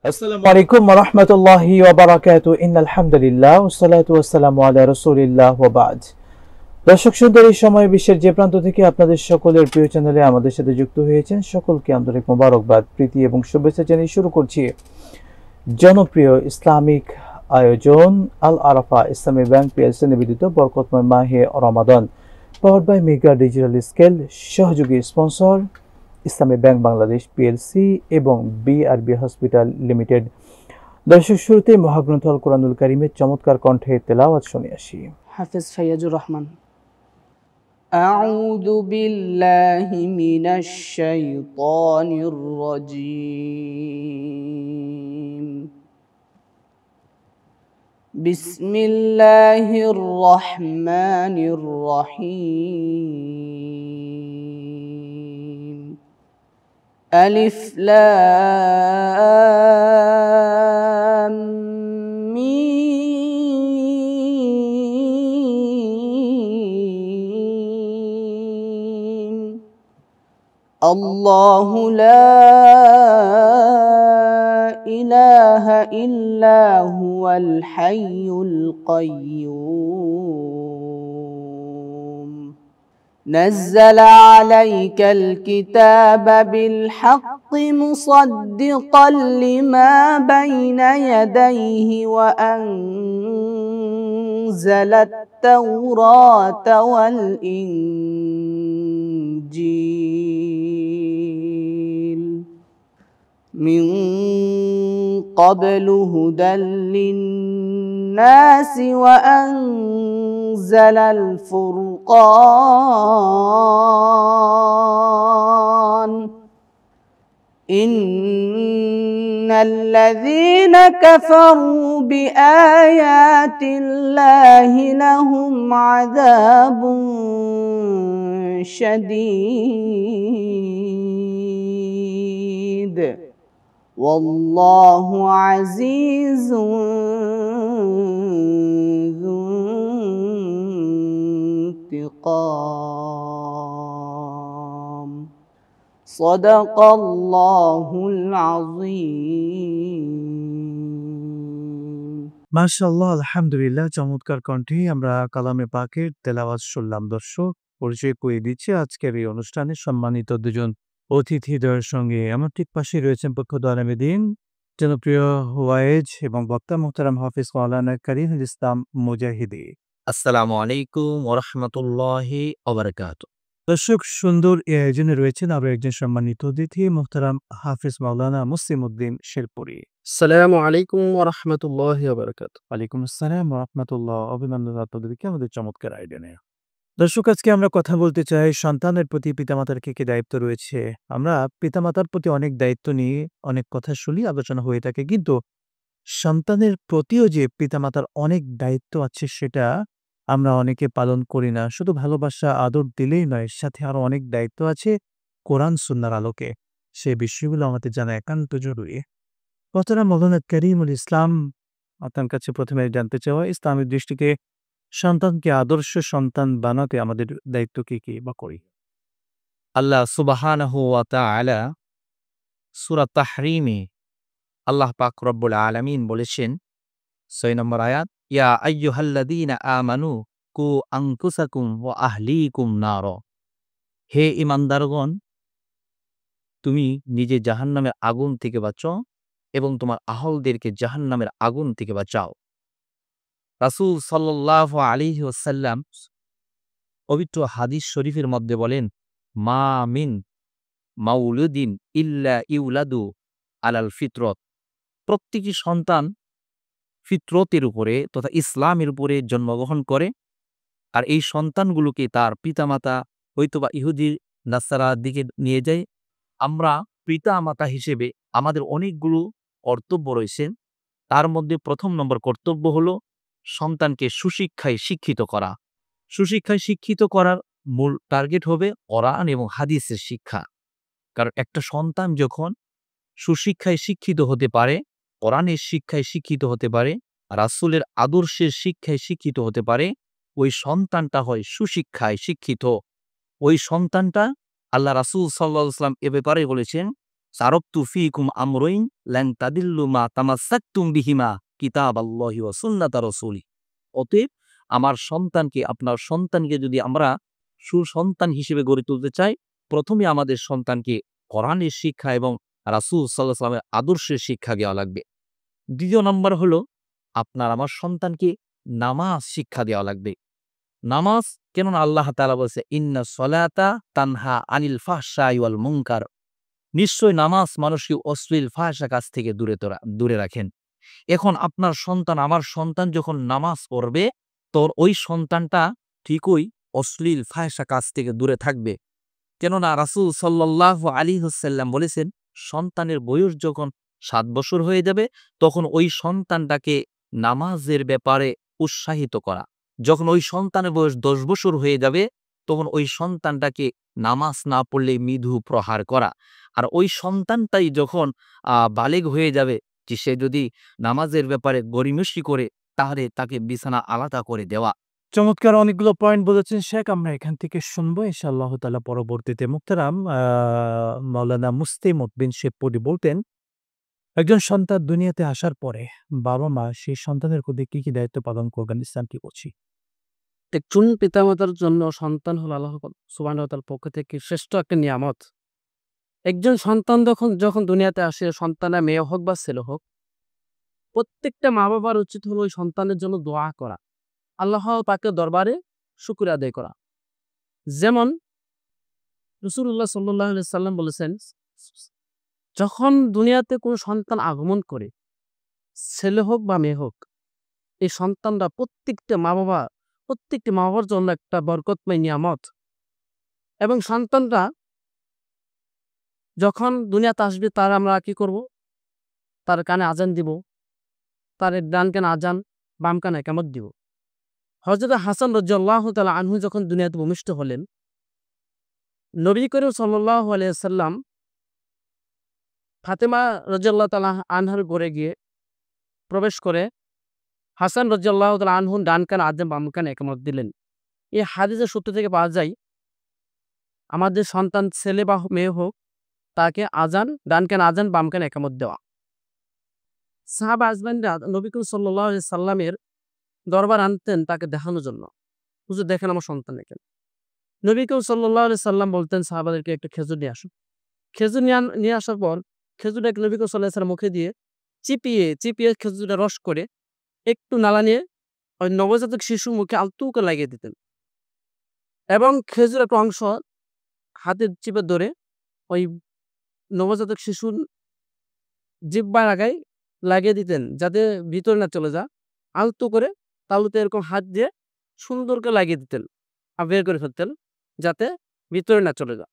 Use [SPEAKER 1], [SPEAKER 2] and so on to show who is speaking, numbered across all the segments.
[SPEAKER 1] আসসালামু আলাইকুম ওয়া রাহমাতুল্লাহি ওয়া বারাকাতুহু ইন্নাল হামদুলিল্লাহ ওয়াসসালাতু ওয়াসসালামু আলা রাসূলিল্লাহ ওয়া বা'দ। দর্শক সুন্দর এই সময় বিশ্বের যে প্রান্ত থেকে আপনাদের সকলের প্রিয় চ্যানেলে আমাদের সাথে যুক্ত হয়েছেন সকলকে আন্তরিক মোবারকবাদ, প্রীতি এবং শুভেচ্ছা জানিয়ে শুরু করছি জনপ্রিয় ইসলামিক আয়োজন আল আরাফা ইসলামী ব্যাংক পিএলসি নিবেদিত বরকতময় মাহে রমাদান, powered by mega digital scale, সহযোগী স্পন্সর ইসলামী ব্যাংক বাংলাদেশ পিএলসি এবং বিআরবি হসপিটাল লিমিটেড। দর্শক শুরুতে মহাগ্রন্থ আল কোরআনুল কারীমের চমৎকার কণ্ঠে তেলাওয়াত শুনে আসি।
[SPEAKER 2] হাফেজ ফাইয়াজুর রহমান। আউযু বিল্লাহি মিনাশ শাইতানির রাজীম। বিসমিল্লাহির রহমানির রহিম। আলিফ লাম মিম। আল্লাহু লা ইলাহা ইল্লা হুয়াল হাইয়ুল কাইয়্যুম। نزل عليك الكتاب بالحق مصدقا لما بين يديه وأنزل التوراة والإنجيل من قبل هدى للناس وأنزل الفرقان إن الذين كفروا بآيات الله لهم عذاب شديد والله عزيز ذو انتقام صدق الله العظيم।
[SPEAKER 1] মাশাআল্লাহ, আলহামদুলিল্লাহ, চমৎকার কণ্ঠে আমরা কালামে পাকের তেলাওয়াত শুনলাম। দর্শক পরিচয় করিয়ে দিচ্ছি আজকের এই অনুষ্ঠানে সম্মানিত দুজন অতিথিদের সঙ্গে। আমার ঠিক পাশে রয়েছেন পক্ষদো আলমীদ্দিন, জনপ্রিয় ওয়াইজ এবং বক্তা মুহতারাম হাফিজ মাওলানা কারীমুল ইসলাম মুজাহিদি।
[SPEAKER 3] আসসালামু আলাইকুম ওয়া রাহমাতুল্লাহি ওয়া বারাকাতুহু।
[SPEAKER 1] দর্শক সুন্দর এই আয়োজনে রয়েছেন আরো একজন সম্মানিত অতিথি মুহতারাম হাফিজ মাওলানা মুসলিম উদ্দিন শেরপুরী।
[SPEAKER 4] আসসালামু আলাইকুম ওয়া রাহমাতুল্লাহি ওয়া বারাকাতুহু।
[SPEAKER 1] ওয়ালাইকুম আসসালাম ওয়া রাহমাতুল্লাহ। অভিনন্দন আপনাদেরকে আমাদের চমৎকার আয়োজনে। দর্শক আজকে আমরা কথা বলতে চাই সন্তানের প্রতি পিতামাতার কি দায়িত্ব রয়েছে। আমরা পিতামাতার প্রতি অনেক দায়িত্ব নিয়ে অনেক কথা শুনি, আলোচনা হয়ে থাকে, কিন্তু সন্তানের প্রতিও যে পিতামাতার অনেক দায়িত্ব আছে সেটা আমরা অনেকে পালন করি না। শুধু ভালোবাসা আদর দিলেই নয়, সাথে আরো অনেক দায়িত্ব আছে কোরআন সুন্নাহর আলোকে। সেই বিষয়গুলো আমাদের জানা একান্ত জরুরি। মোহতারাম মাওলানা কারীমুল ইসলাম, আপনার কাছে প্রথমে জানতে চাওয়া, ইসলামের দৃষ্টিতে সন্তানকে আদর্শ সন্তান বানাতে আমাদের দায়িত্ব কি বা করি?
[SPEAKER 3] আল্লাহ সুবহানাহু ওয়া তাআলা সূরা তাহরীমে আল্লাহ পাক রব্বুল আলামিন বলেছেন ৬ নম্বর আয়াত, ইয়া আইয়ুহাল্লাযীনা আমানু কু আনফুসাকুম ওয়া আহলিকুম নার। হে ঈমানদারগণ, তুমি নিজে জাহান্নামের আগুন থেকে বাঁচো এবং তোমার আহলদেরকে জাহান্নামের আগুন থেকে বাঁচাও। রাসূল সাল্লাল্লাহু আলাইহি ওয়াসাল্লাম পবিত্র হাদিস শরীফের মধ্যে বলেন, মা মিন মাউলুদিন ইল্লা ইউলাদু আলাল ফিতরত। প্রত্যেকটি সন্তান ফিতরতের উপরে তথা ইসলামের উপরে জন্মগ্রহণ করে, আর এই সন্তানগুলোকে তার পিতামাতা হয়তোবা ইহুদি নাসারার দিকে নিয়ে যায়। আমরা পিতামাতা হিসেবে আমাদের অনেকগুলো কর্তব্য রয়েছে। তার মধ্যে প্রথম নম্বর কর্তব্য হলো সন্তানকে সুশিক্ষায় শিক্ষিত করা। সুশিক্ষায় শিক্ষিত করার মূল টার্গেট হবে কোরআন এবং হাদিসের শিক্ষা। কারণ একটা সন্তান যখন সুশিক্ষায় শিক্ষিত হতে পারে, কোরআনের শিক্ষায় শিক্ষিত হতে পারে, রাসূলের আদর্শের শিক্ষায় শিক্ষিত হতে পারে, ওই সন্তানটা হয় সুশিক্ষায় শিক্ষিত। ওই সন্তানটা আল্লাহ রাসূল সাল্লাল্লাহু আলাইহি ওয়াসাল্লাম এ ব্যাপারে বলেছেন, সারাকতু ফীকুম আমরাইন লান তাদিল্লু মা তামাসসাকতুম বিহিমা কিতাবাল্লাহি ওয়া সুন্নাতা রাসূলি। অতএব আমার সন্তানকে, আপনার সন্তানকে যদি আমরা সুসন্তান হিসেবে গড়ে তুলতে চাই, প্রথমে আমাদের সন্তানকে কোরআনের শিক্ষা এবং রাসূল সাল্লাল্লাহু আলাইহি ওয়াসাল্লামের আদর্শের শিক্ষা দেওয়া লাগবে। দ্বিতীয় নম্বর হলো আপনার আমার সন্তানকে নামাজ শিক্ষা দেওয়া লাগবে। নামাজ, কেননা আল্লাহ তাআলা বলেছে ইন্না সলাতা তানহা আনিল ফাহশাই ওয়াল মুনকার, নিশ্চয় নামাজ মানুষকে অশ্লীল ফাহশা কাজ থেকে দূরে রাখেন। এখন আপনার সন্তান, আমার সন্তান যখন নামাজ পড়বে, তোর ওই সন্তানটা ঠিকই অশ্লীল ফাহশা কাজ থেকে দূরে থাকবে। কেননা রাসূল সাল্লাল্লাহু আলাইহি ওয়াসাল্লাম বলেছেন, সন্তানের বয়স যখন 7 বছর হয়ে যাবে তখন ওই সন্তানটাকে নামাজের ব্যাপারে উৎসাহিত করা। যখন ওই সন্তানের বয়স 10 বছর হয়ে যাবে তখন ওই সন্তানটাকে নামাজ না পড়লে মৃদু প্রহার করা। আর ওই সন্তানটাই যখন বালেগ হয়ে যাবে, যে সে যদি নামাজের ব্যাপারে গড়িমসি করে, তাহলে তাকে বিছানা আলাদা করে দেওয়া।
[SPEAKER 1] চমৎকার অনেকগুলো পয়েন্ট বলেছেন শেখ। আমরা এখান থেকে শুনবো ইনশাআল্লাহ তাআলা পরবর্তীতে। মুহতারাম মাওলানা মুস্তাইমুদ বিন শেবপুরী বলতেন, একজন সন্তান দুনিয়াতে আসার পরে বাবা-মা সেই সন্তানের প্রতি কি দায়িত্ব পালন করবেন, ইসলাম কি বলছে?
[SPEAKER 4] একজন পিতামাতার জন্য সন্তান হলো আল্লাহ সুবহানাহু ওয়া তাআলার পক্ষ থেকে শ্রেষ্ঠ একটা নিয়ামত। একজন সন্তান যখন দুনিয়াতে আসে, সন্তানের মেয়ে হোক বা ছেলে হোক, প্রত্যেকটা মা-বাবার উচিত হলো ওই সন্তানের জন্য দোয়া করা, আল্লাহ পাকের দরবারে শুকর আদায় করা। যেমন রাসূলুল্লাহ সাল্লাল্লাহু আলাইহি সাল্লাম বলেছেন, যখন দুনিয়াতে কোনো সন্তান আগমন করে, ছেলে হোক বা মেয়ে হোক, এই সন্তানরা প্রত্যেকটা মা-বাবার জন্য একটা বরকতময় নিয়ামত। এবং সন্তানরা যখন দুনিয়াতে আসবে, তার আমরা কি করব? তার কানে আজান দিব, তার ডান কানে আজান, বাম কানে ইকামত দিব। হযরত হাসান রাদিয়াল্লাহু তাআলা আনহু যখন দুনিয়াতে ভূমিষ্ঠ হলেন, নবী করিম সাল্লাল্লাহু আলাইহি ওয়াসাল্লাম ফাতেমা রাদিয়াল্লাহু তাআলা আনহার ঘরে গিয়ে প্রবেশ করে হাসান রাদিয়াল্লাহু তাআলা আনহু ডান কানে আজান, বাম কানে ইকামত দিলেন। এই হাদিসের সূত্র থেকে পাওয়া যায়, আমাদের সন্তান ছেলে বা মেয়ে হোক, তাকে আজান, ডান কানে আজান, বাম কানে ইকামত দেওয়া। সাহাবা আজমাইনরা নবী করিম সাল্লাল্লাহু আলাইহি সাল্লামের দরবার আনতেন তাকে দেখানোর জন্য, হুজুর দেখেন আমার সন্তান দেখেন। নবী করিম সাল্লাল্লাহু আলাইহি সাল্লাম বলতেন সাহাবাদেরকে, একটা খেজুর নিয়ে আসো। খেজুর নিয়ে আসার পর খেজুরটাকে নবী করিম সাল্লাল্লাহু আলাইহি সাল্লাম মুখে দিয়ে চিপিয়ে খেজুরটা রস করে একটু নালা নিয়ে ওই নবজাতক শিশুর মুখে আলতু করে লাগিয়ে দিতেন। এবং খেজুর একটা অংশ হাতে চিপে ধরে ওই নবজাতক শিশুর জিহ্বার আগায় লাগিয়ে দিতেন, যাতে ভিতরে না চলে যায়। আলতু করে তালুতে এরকম হাত দিয়ে সুন্দর করে লাগিয়ে দিতেন আর বের করে ফেলতেন, যাতে ভিতরে না চলে যায়।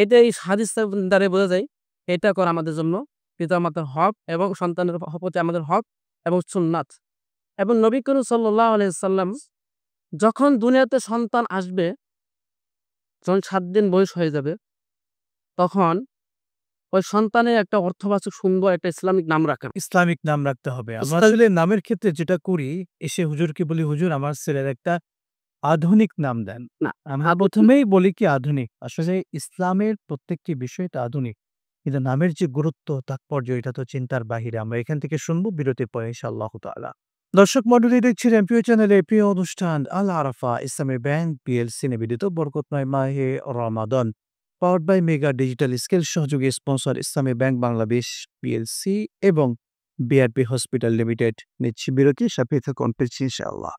[SPEAKER 4] এটা এই হাদিস দ্বারা বোঝা যায়, এটা করা আমাদের জন্য পিতামাতার হক এবং সন্তানের প্রতি আমাদের হক এবং সুন্নাত। এবং নবী করিম সাল্লাল্লাহু আলাইহি সাল্লাম যখন দুনিয়াতে সন্তান আসবে, যখন 7 দিন বয়স হয়ে যাবে, তখন ওই সন্তানের একটা অর্থবাচক সুন্দর একটা ইসলামিক নাম রাখেন।
[SPEAKER 1] ইসলামিক নাম রাখতে হবে। আমরা
[SPEAKER 4] ইসলাম-
[SPEAKER 1] আসলে নামের ক্ষেত্রে যেটা করি, এসে হুজুরকে বলি, হুজুর আমার ছেলের একটা আধুনিক নাম দেন।
[SPEAKER 4] না,
[SPEAKER 1] আমরা প্রথমেই বলি কি আধুনিক। আসলে ইসলামের প্রত্যেকটি বিষয়টা আধুনিক। কিন্তু নামের যে গুরুত্ব, তাৎপর্য, এটা তো চিন্তার বাহিরে। আমরা এখান থেকে শুনবো বিরতির পরে ইনশাআল্লাহু তাআলা। দর্শক মণ্ডলী, দেখছেন এমপিও চ্যানেলে প্রিয় অনুষ্ঠান আল আরাফা ইসলামী ব্যাংক পিএলসি নিবেদিত বরকতময় মাহে রমাদান, powered by mega digital scale সহযোগী স্পন্সর ইসলামী ব্যাংক বাংলাদেশ পিএলসি এবং বিআরপি হসপিটাল লিমিটেড। নিচ্ছি বিরতি, সাথে থাকুন ইনশাআল্লাহ।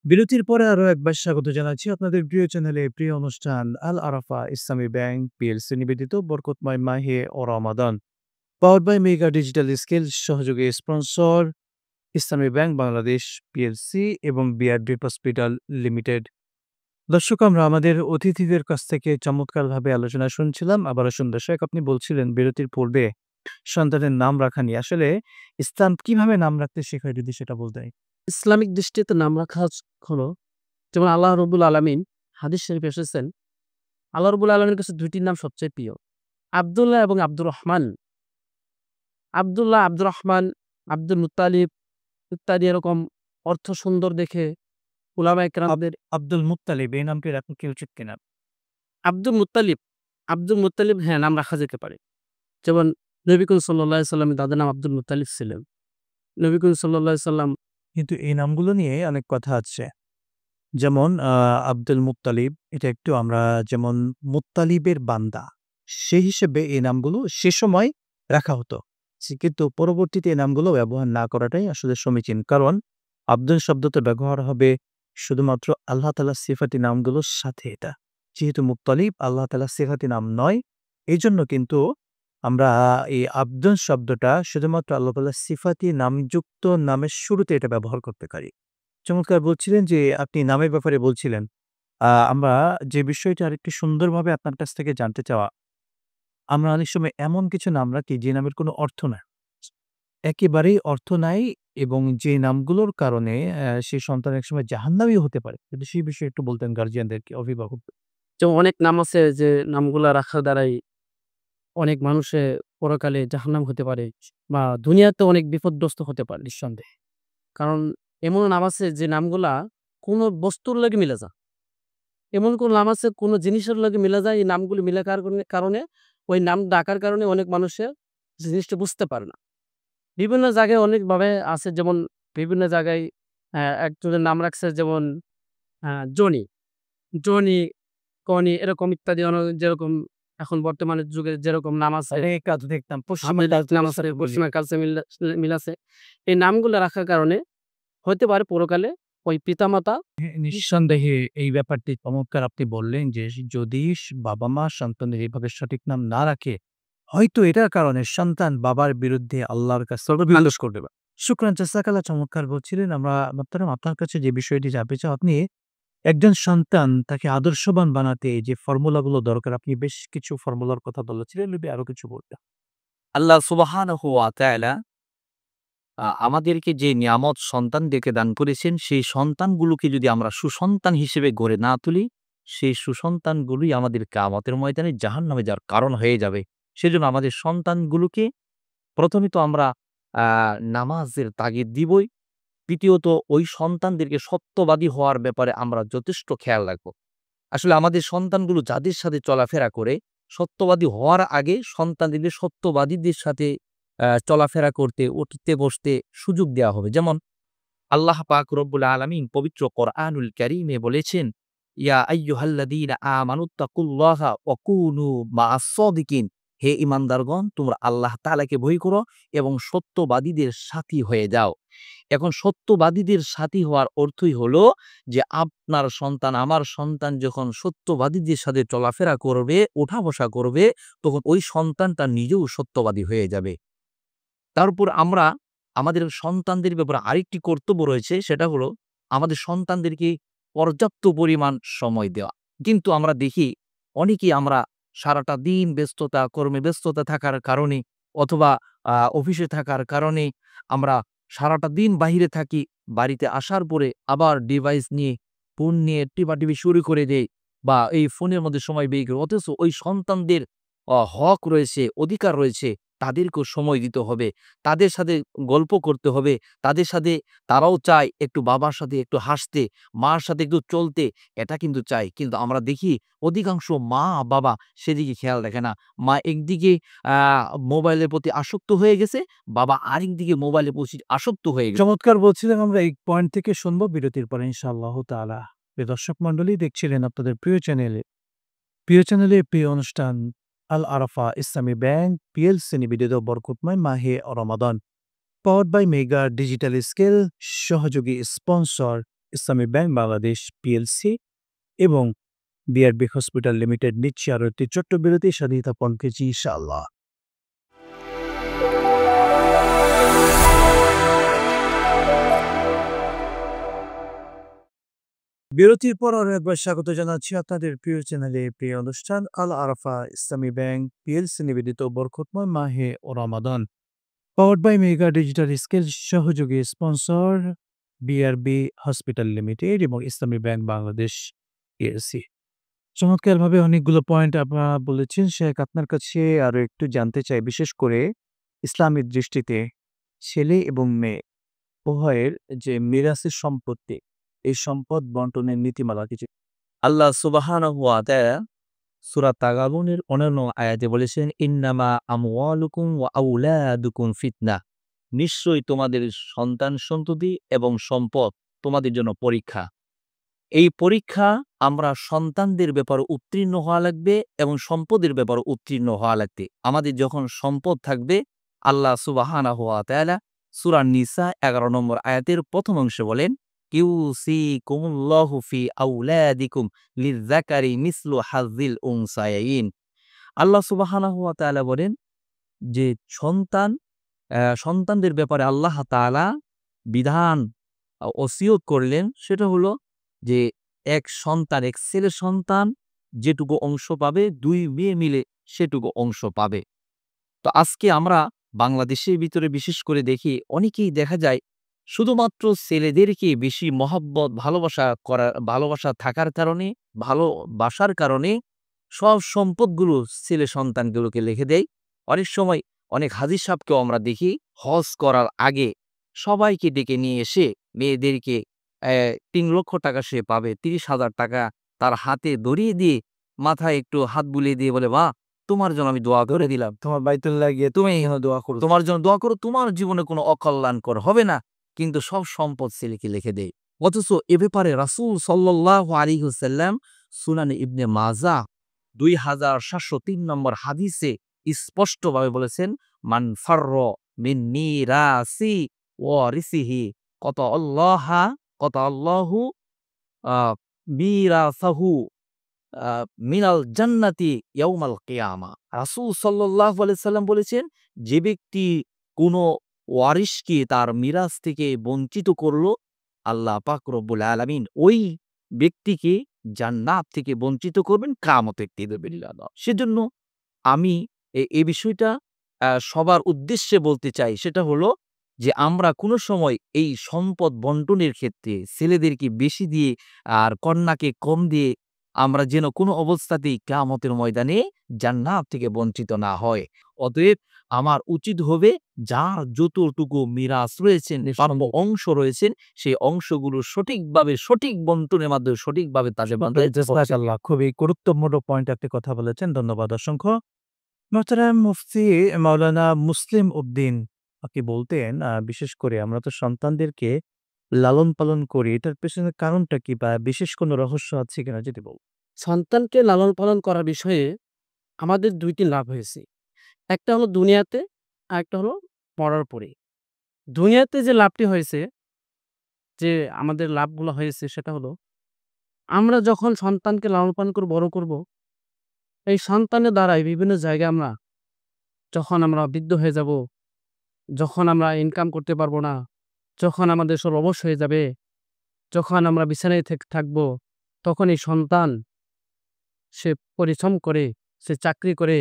[SPEAKER 1] বিরতির পরে আরো একবার স্বাগত জানাচ্ছি আপনাদের প্রিয় চ্যানেলে প্রিয় অনুষ্ঠান আল আরাফা ইসলামী ব্যাংক পিএলসি নিবেদিত বরকতময় মাহে ও রমাদান, powered by mega digital scale সহযোগী স্পন্সর ইসলামী ব্যাংক বাংলাদেশ পিএলসি এবং বিআরবি হসপিটাল লিমিটেড। দর্শক, আমরা আমাদের অতিথিদের কাছ থেকে চমৎকারভাবে আলোচনা শুনছিলাম। আবারও সুন্দর শেখ, আপনি বলছিলেন বিরতির পূর্বে সন্তানের নাম রাখা নিয়ে। আসলে ইসলাম কিভাবে নাম রাখতে শেখায়, যদি সেটা বলতেন।
[SPEAKER 4] ইসলামিক দৃষ্টিতে নাম রাখা হলো, যেমন আল্লাহ রব্বুল আলামিন হাদিস শরীফে এসেছেন, আল্লাহ রব্বুল আলামিনের কাছে 2টি নাম সবচেয়ে প্রিয়, আব্দুল্লাহ এবং আব্দুর রহমান। আব্দুল্লাহ, আব্দুর রহমান, আব্দুল মুত্তালিব ইত্যাদি এরকম অর্থ সুন্দর দেখে উলামায়ে কেরামদের
[SPEAKER 1] আব্দুল মুত্তালিব এই নামটি রাখা কি উচিত কিনা?
[SPEAKER 4] আব্দুল মুত্তালিব হ্যাঁ, নাম রাখা যেতে পারে। যেমন নবী করিম সাল্লাল্লাহু আলাইহি সাল্লামের দাদার নাম আব্দুল মুত্তালিব ছিলেন। নবী করিম সাল্লাল্লাহু আলাইহি সাল্লাম
[SPEAKER 1] কিন্তু এই নামগুলো নিয়ে অনেক কথা আছে। যেমন আব্দুল মুত্তালিব এটা একটু আমরা যেমন মুত্তালিবের বান্দা সেই হিসেবে এই নামগুলো সে সময় রাখা হতো। কিন্তু পরবর্তীতে এই নামগুলো ব্যবহার না করাটাই আসলে সমীচীন। কারণ আব্দুল শব্দটা ব্যবহার হবে শুধুমাত্র আল্লাহ তাআলার সিফাতি নামগুলোর সাথে এটা। যেহেতু মুত্তালিব আল্লাহ তাআলার সিফাতি নাম নয়, এইজন্য কিন্তু আমরা এই আব্দুল শব্দটা শুধুমাত্র আল্লাহ তাআলার সিফাতি নামযুক্ত নামের শুরুতে এটা ব্যবহার করতে পারি। চমৎকার বলছিলেন যে আপনি নামের ব্যাপারে বলছিলেন। আমরা যে বিষয়টা আরেকটু সুন্দরভাবে আপনার কাছ থেকে জানতে চাওয়া, আমরা অনেক সময় এমন কিছু নাম রাখি যে নামের কোনো অর্থ নাই। একেবারেই অর্থ নাই এবং যে নামগুলোর কারণে সেই সন্তান একসময় জাহান্নামীও হতে পারে। যদি সেই বিষয়ে একটু বলতেন গার্ডিয়ানদেরকে, অভিভাবক।
[SPEAKER 4] যেমন অনেক নাম আছে যে নামগুলা রাখার দ্বারাই অনেক মানুষে পরকালে জাহান্নাম হতে পারে বা দুনিয়াতে অনেক বিপদগ্রস্ত হতে পারে নিঃসন্দেহে। কারণ এমন নাম আছে যে নামগুলা কোনো বস্তুর লগে মিলে যায়। এমন কোন নাম আছে কোন জিনিসের লগে মিলে যায়, এই নামগুলো মিলে কারণে ওই নাম ডাকার কারণে অনেক মানুষে জিনিসটা বুঝতে পারে না। বিভিন্ন জায়গায় অনেকভাবে আছে, যেমন বিভিন্ন জায়গায় একজনের নাম রাখছে যেমন জনি, জনি, কনি এরকম ইত্যাদি যেরকম এখন বর্তমানের যুগে যেরকম নাম আছে,
[SPEAKER 1] অনেক কাজ দেখতাম পশ্চিমা
[SPEAKER 4] আমাদের নাম আছে, পশ্চিমের কালচার মিল আছে। এই নামগুলো রাখার কারণে হতে পারে পরকালে ওই পিতামাতা
[SPEAKER 1] নিঃসন্দেহে এই ব্যাপারটি চমৎকার আপনি বললেন যে যদি বাবা-মা সন্তানের এভাবে সঠিক নাম না রাখে, হয়তো এটার কারণে সন্তান বাবার বিরুদ্ধে আল্লাহর কাছে নালিশ করবে। শুকরান জাযাকাল্লাহ চমৎকার বলছিলেন। আমরা আপনার কাছে যে বিষয়টি জানতে চাই, আপনি একজন সন্তান তাকে আদর্শবান বানাতে যে ফর্মুলাগুলো দরকার, আপনি বেশ কিছু ফর্মুলার কথা বলেছিলেন, যদি আরো কিছু বলতেন।
[SPEAKER 3] আল্লাহ সুবহানাহু ওয়া তাআলা আমাদেরকে যে নিয়ামত সন্তানদেরকে দান করেছেন, সেই সন্তানগুলোকে যদি আমরা সুসন্তান হিসেবে গড়ে না তুলি, সেই সুসন্তানগুলোই আমাদের কিয়ামতের ময়দানে জাহান্নামে যাওয়ার কারণ হয়ে যাবে। সেজন্য আমাদের সন্তানগুলোকে প্রথমে তো আমরা আ নামাজের তাগিদ দিবই। দ্বিতীয়ত ওই সন্তানদেরকে সত্যবাদী হওয়ার ব্যাপারে আমরা যথেষ্ট খেয়াল রাখব। আসলে আমাদের সন্তানগুলো যাদের সাথে চলাফেরা করে, সত্যবাদী হওয়ার আগে সন্তানদের সত্যবাদীদের সাথে চলাফেরা করতে, উঠতে বসতে সুযোগ দেওয়া হবে। যেমন আল্লাহ পাক রব্বুল আলামিন পবিত্র কোরআনুল কারীমে বলেছেন, ইয়া আইয়ুহাল্লাযীনা আমানুত্তাকুল্লাহা ওয়া কুনু মাআস সাদিকিন। হে ঈমানদারগণ, তোমরা আল্লাহ তাআলাকে ভয় করো এবং সত্যবাদীদের সাথী হয়ে যাও। এখন সত্যবাদীদের সাথী হওয়ার অর্থই হলো যে আপনার সন্তান, আমার সন্তান যখন সত্যবাদীদের সাথে চলাফেরা করবে, ওঠা-বসা করবে, তখন ওই সন্তানটা নিজেও সত্যবাদী হয়ে যাবে। তারপর আমরা আমাদের সন্তানদের ব্যাপারে আরেকটি কর্তব্য রয়েছে, সেটা হলো আমাদের সন্তানদেরকে পর্যাপ্ত পরিমাণ সময় দেওয়া। কিন্তু আমরা দেখি অনেকেই আমরা সারাটা দিন ব্যস্ততা, কর্মে ব্যস্ততা থাকার কারণে অথবা অফিসে থাকার কারণে আমরা সারাটা দিন বাহিরে থাকি। বাড়িতে আসার পরে আবার ডিভাইস নিয়ে, ফোন নিয়ে টিপাটিপি শুরু করে দেই বা এই ফোনের মধ্যে সময় ব্যয় করি। অথচ ওই সন্তানদের হক রয়েছে, অধিকার রয়েছে, তাদেরকেও সময় দিতে হবে। তাদের সাথে গল্প করতে হবে। তাদের সাথে তারাও চায় একটু বাবার সাথে একটু হাসতে, মার সাথে একটু চলতে, এটা কিন্তু চায়। কিন্তু আমরা দেখি অধিকাংশ মা-বাবা সেদিকে খেয়াল রাখে না। মা একদিকে আ মোবাইলের প্রতি আসক্ত হয়ে গেছে, বাবা আরেকদিকে মোবাইলের প্রতি আসক্ত হয়ে গেছে।
[SPEAKER 1] চমৎকার বলছিলেন। আমরা এই পয়েন্ট থেকে শুনবো বিরতির পরে ইনশাআল্লাহ তাআলা। প্রিয় দর্শক মণ্ডলী, দেখছিলেন আপনাদের প্রিয় চ্যানেলে প্রিয় অনুষ্ঠান আল আরাফা ইসলামী ব্যাংক পিএলসি নিবেদিত বরকতময় মাহে রমাদান, powered by mega digital scale, সহযোগী স্পন্সর ইসলামী ব্যাংক বাংলাদেশ পিএলসি এবং বিআরবি হসপিটাল লিমিটেড। নিচ্ছে আরো একটি ছোট্ট বিরতি, স্বাধীনতা পঙ্কেজি ইনশাআল্লাহ। বিরতির পর আরো একবার স্বাগত জানাচ্ছি আপনাদের প্রিয় চ্যানেলে প্রিয় অনুষ্ঠান আল আরাফা ইসলামী ব্যাংক পিএলসি নিবেদিত বরকতময় মাহে ও রমাদান, powered by mega digital scale, সহযোগী স্পন্সর বিআরবি হসপিটাল লিমিটেড এবং ইসলামী ব্যাংক বাংলাদেশ পিএলসি। চমৎকারভাবে অনেকগুলো পয়েন্ট আপনারা বলেছেন। শেখ, আপনার কাছে আরো একটু জানতে চাই, বিশেষ করে ইসলামের দৃষ্টিতে ছেলে এবং মেয়ে উভয়ের যে মিরাসের সম্পত্তি, এই সম্পদ বন্টনের নীতিমালা কিছু।
[SPEAKER 3] আল্লাহ সুবহানাহু ওয়া তাআলা সূরা তাগাবুনের অন্যান্য আয়াতে বলেছেন, ইন্নামা আমওয়ালুকুম ওয়া আওলাদুকুম ফিতনাহ। নিশ্চয়ই তোমাদের সন্তান-সন্ততি এবং সম্পদ তোমাদের জন্য পরীক্ষা। এই পরীক্ষা আমরা সন্তানদের ব্যাপারে উত্তীর্ণ হওয়া লাগবে এবং সম্পদের ব্যাপারে উত্তীর্ণ হওয়া লাগবে। আমাদের যখন সম্পদ থাকবে, আল্লাহ সুবহানাহু ওয়া তাআলা সূরা নিসা ১১ নম্বর আয়াতের প্রথম অংশে বলেন, ইউসিকুমুল্লাহু ফি আওলাদিকুম লিযযাকারি মিসলু হাযযিল উনসায়াইন। আল্লাহ সুবহানাহু ওয়া তাআলা বলেন যে সন্তানদের ব্যাপারে আল্লাহ তাআলা বিধান ওসিয়ত করলেন, সেটা হলো যে এক ছেলে সন্তান যেটুকু অংশ পাবে, ২ মেয়ে মিলে সেটুকু অংশ পাবে। তো আজকে আমরা বাংলাদেশের ভিতরে বিশেষ করে দেখি, অনেকেই দেখা যায় শুধুমাত্র ছেলেদেরকে বেশি মহব্বত ভালোবাসা থাকার কারণে, ভালোবাসার কারণে সব সম্পদগুলো ছেলে সন্তানগুলোকে লিখে দেয়। অনেক সময় অনেক হাজী সাহেবকেও আমরা দেখি হজ করার আগে সবাইকে ডেকে নিয়ে এসে মেয়েদেরকে ৩ লক্ষ টাকা সে পাবে, ৩০,০০০ টাকা তার হাতে ধরিয়ে দিয়ে মাথায় একটু হাত বুলিয়ে দিয়ে বলে, মা তোমার জন্য আমি দোয়া করে দিলাম,
[SPEAKER 1] তোমার বাইতুল্লাহ গিয়ে
[SPEAKER 3] তুমি
[SPEAKER 1] দোয়া করো।
[SPEAKER 3] তোমার জন্য দোয়া করো, তোমার জীবনে কোনো অকল্যাণকর হবে না। কিন্তু সব সম্পদ ছেলেকে লিখে দেয়। অথচ এ ব্যাপারে রাসূল সাল্লাল্লাহু আলাইহি ওয়াসাল্লাম সুনানে ইবনে মাজাহ ২৭০৩ নম্বর হাদিসে স্পষ্টভাবে বলেছেন, মান ফারর মিন মিরাসি ওয়ারিসিহি আল্লাহু মিরাসাহু মিনাল জান্নাতি ইয়াউমাল কিয়ামা। রাসূল সাল্লাল্লাহু আলাইহি সাল্লাম বলেছেন, যে ব্যক্তি কোনো ওয়ারিসকে তার মিরাস থেকে বঞ্চিত করলো, আল্লাহ পাক রব্বুল আলামিন ওই ব্যক্তিকে জান্নাত থেকে বঞ্চিত করবেন কিয়ামতের দিন। সেজন্য আমি এই বিষয়টা সবার উদ্দেশ্যে বলতে চাই, সেটা হলো যে আমরা কোনো সময় এই সম্পদ বন্টনের ক্ষেত্রে ছেলেদেরকে বেশি দিয়ে আর কন্যাকে কম দিয়ে আমরা যেন কোনো অবস্থাতেই কিয়ামতের ময়দানে জান্নাত থেকে বঞ্চিত না হয়। অতএব আমার উচিত হবে যার যতটুকু মিরাস রয়েছেন, প্রাপ্য অংশ রয়েছেন, সেই অংশগুলো সঠিকভাবে সঠিক বন্টনের মাধ্যমে সঠিকভাবে তাদের
[SPEAKER 1] জাযাকাল্লাহ, খুবই গুরুত্বপূর্ণ পয়েন্ট আপনি কথা বলেছেন। ধন্যবাদ অসংখ্য। মোহতারাম মুফতি মাওলানা মুসলিম উদ্দিন আপনি বলতেন, বিশেষ করে আমরা তো সন্তানদেরকে লালন পালন করি, এটার পেছনে কারণটা কি বা বিশেষ কোনো রহস্য আছে কিনা যদি বল।
[SPEAKER 4] সন্তানকে লালন পালন করার বিষয়ে আমাদের ২ টি লাভ হয়েছে। একটা হলো দুনিয়াতে, আরেকটা হলো মরার পরে। দুনিয়াতে যে লাভটি হয়েছে, যে আমাদের লাভগুলো হয়েছে, সেটা হলো আমরা যখন সন্তানকে লালন পালন করে বড় করব, এই সন্তানের দ্বারাই বিভিন্ন জায়গায় যখন আমরা বৃদ্ধ হয়ে যাব, যখন আমরা ইনকাম করতে পারবো না, যখন আমাদের সব অবশ হয়ে যাবে, যখন আমরা বিছানায় থাকবো, তখন এই সন্তান সে পরিশ্রম করে, সে চাকরি করে,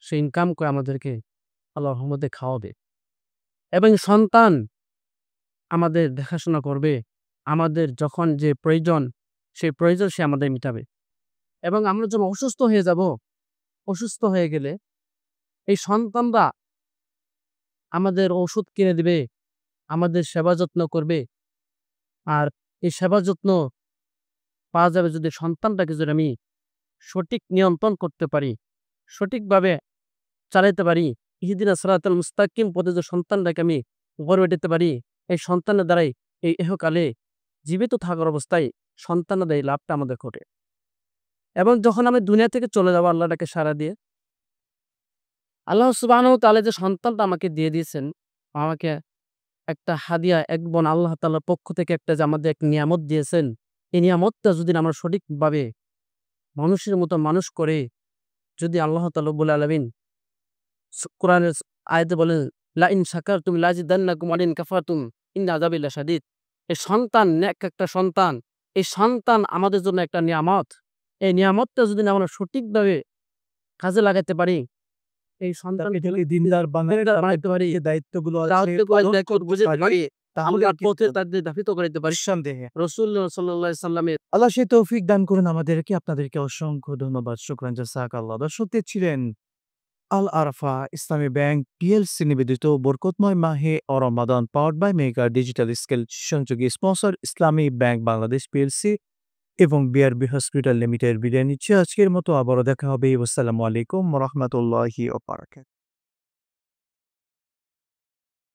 [SPEAKER 4] সে ইনকাম করে আমাদেরকে আল্লাহর রহমতে খাওয়াবে এবং সন্তান আমাদের দেখাশোনা করবে। আমাদের যখন যে প্রয়োজন, সেই প্রয়োজন সে আমাদের মিটাবে এবং আমরা যখন অসুস্থ হয়ে যাব, অসুস্থ হয়ে গেলে এই সন্তানরা আমাদের ওষুধ কিনে দিবে, আমাদের সেবা যত্ন করবে। আর এই সেবা যত্ন পাওয়া যাবে যদি সন্তানটাকে যদি আমি সঠিক নিয়ন্ত্রণ করতে পারি, সঠিকভাবে চালাইতে পারি, ইহদিনাস সিরাতাল মুস্তাকিম পথে যে সন্তানটাকে আমি গড়ে উঠাতে পারি, এই সন্তানের দ্বারাই এই ইহকালে জীবিত থাকার অবস্থায় সন্তানের এই লাভটা আমাদের ঘটে। এবং যখন আমি দুনিয়া থেকে চলে যাবো আল্লাহটাকে সাড়া দিয়ে, আল্লাহ সুবহানাহু ওয়া তাআলা যে সন্তানটা আমাকে দিয়ে দিয়েছেন, আমাকে একটা হাদিয়া, এক বোন আল্লাহ তাআলার পক্ষ থেকে একটা যে আমাদের এক নিয়ামত দিয়েছেন, এই নিয়ামতটা যদি আমরা সঠিকভাবে মানুষের মতো মানুষ করে, যদি আল্লাহ তাআলা রব্বুল আলামিন কোরআনের আয়াতে বলেন, লা ইন শাকারতুম লাযিদান্নাকুম ওয়া ইন কাফারতুম ইন্না আযাবি লাশাদীদ। এই সন্তান, নেক একটা সন্তান, এই সন্তান আমাদের জন্য একটা নিয়ামত। এই নিয়ামতটা যদি আমরা সঠিকভাবে কাজে লাগাতে পারি, এই সন্তান
[SPEAKER 1] দিনদার
[SPEAKER 4] বানাইতে পারি,
[SPEAKER 1] দায়িত্বগুলো
[SPEAKER 4] আমরা পথে তাদের দাফিত করাইতে পারি।
[SPEAKER 1] নিঃসন্দেহে
[SPEAKER 4] রাসূলুল্লাহ সাল্লাল্লাহু আলাইহি সাল্লামের
[SPEAKER 1] আল্লাহ সেই তৌফিক দান করুন আমাদেরকে। আপনাদেরকে অসংখ্য ধন্যবাদ। শুকরান, জাযাকাল্লাহ। দর্শক ছিলেন আল আরাফা ইসলামী ব্যাংক পিএলসি নিবেদিত বরকতময় মাহে ও রমাদান powered by mega digital scale সংযোগী স্পন্সর ইসলামী ব্যাংক বাংলাদেশ পিএলসি এবং বিআরবি হসপিটাল লিমিটেড বিদায় নিচ্ছে। আজকের মতো আবারও দেখা হবে। আসসালামু আলাইকুম ওয়া রাহমাতুল্লাহি ওয়া বারাকাতুহু।